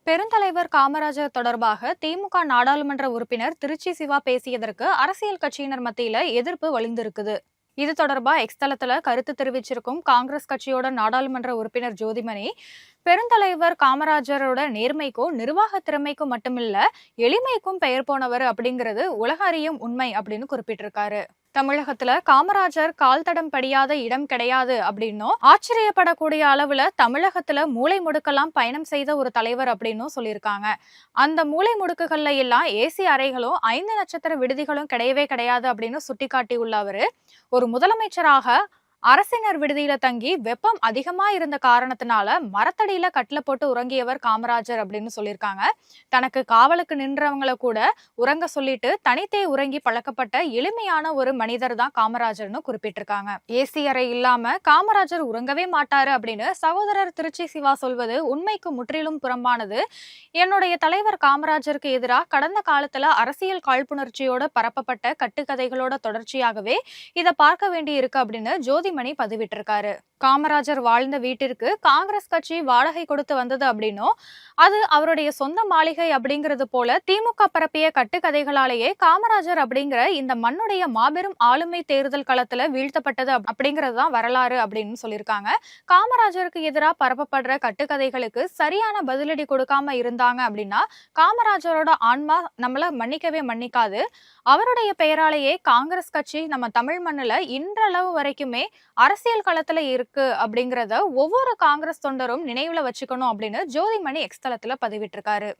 பெருந்தலைவர் காமராஜர் தொடர்பாக திமுக நாடாளுமன்ற உறுப்பினர் திருச்சி சிவா பேசியதற்கு அரசியல் கட்சியினர் மத்தியில எதிர்ப்பு வழிந்திருக்குது. இது தொடர்பா எக்ஸ் தளத்துல கருத்து தெரிவிச்சிருக்கும் காங்கிரஸ் கட்சியோட நாடாளுமன்ற உறுப்பினர் ஜோதிமணி, பெருந்தலைவர் காமராஜரோட நேர்மைக்கும் நிர்வாக திறமைக்கும் மட்டுமில்ல எளிமைக்கும் பெயர் போனவர் அப்படிங்கிறது உலக அறியும் உண்மை அப்படின்னு குறிப்பிட்டிருக்காரு. தமிழகத்துல காமராஜர் கால் தடம் படியாத இடம் கிடையாது அப்படின்னும், ஆச்சரியப்படக்கூடிய அளவுல தமிழகத்துல மூலை முடுக்கெல்லாம் பயணம் செய்த ஒரு தலைவர் அப்படின்னும் சொல்லியிருக்காங்க. அந்த மூலை முடுக்குகள்ல எல்லாம் ஏசி அறைகளும் 5 நட்சத்திர விடுதிகளும் கிடையவே கிடையாது அப்படின்னு சுட்டிக்காட்டியுள்ள அவரு, ஒரு முதலமைச்சராக அரசினர் விடுதியில தங்கி வெப்பம் அதிகமா இருந்த காரணத்தினால மரத்தடியில கட்டில போட்டு உறங்கியவர் காமராஜர் அப்படின்னு சொல்லியிருக்காங்க. தனக்கு காவலுக்கு நின்றவங்களை கூட உறங்க சொல்லிட்டு தனித்தே உறங்கி பழக்கப்பட்ட எளிமையான ஒரு மனிதர் தான் காமராஜர்னு குறிப்பிட்டிருக்காங்க. ஏசி அறை இல்லாம காமராஜர் உறங்கவே மாட்டாரு அப்படின்னு சகோதரர் திருச்சி சிவா சொல்வது உண்மைக்கு முற்றிலும் புறம்பானது. என்னுடைய தலைவர் காமராஜருக்கு எதிராக கடந்த காலத்துல அரசியல் காழ்ப்புணர்ச்சியோட பரப்பப்பட்ட கட்டுக்கதைகளோட தொடர்ச்சியாகவே இதை பார்க்க வேண்டி இருக்கு அப்படின்னு ஜோதிமணி பதிவிட்டிருக்காரு. காமராஜர் வாழ்ந்த வீட்டிற்கு காங்கிரஸ் கட்சி வாடகை கொடுத்து வந்தது அப்படின்னும், அது அவருடைய சொந்த மாளிகை அப்படிங்கிறது போல திமுக பரப்பிய கட்டுக்கதைகளாலேயே காமராஜர் அப்படிங்கிற இந்த மண்ணுடைய மாபெரும் ஆளுமை தேர்தல் களத்துல வீழ்த்தப்பட்டது அப்படிங்கிறது தான் வரலாறு அப்படின்னு சொல்லியிருக்காங்க. காமராஜருக்கு எதிராக பரப்பப்படுற கட்டுக்கதைகளுக்கு சரியான பதிலடி கொடுக்காம இருந்தாங்க அப்படின்னா காமராஜரோட ஆன்மா நம்மள மன்னிக்கவே மன்னிக்காது. அவருடைய பெயராலேயே காங்கிரஸ் கட்சி நம்ம தமிழ் மண்ணுல இன்றளவு வரைக்குமே அரசியல் களத்துல இருக்கு அப்படிங்கறத ஒவ்வொரு காங்கிரஸ் தொண்டரும் நினைவுல வச்சுக்கணும் அப்படின்னு ஜோதிமணி எக்ஸ் தளத்துல பதிவிட்டிருக்காரு.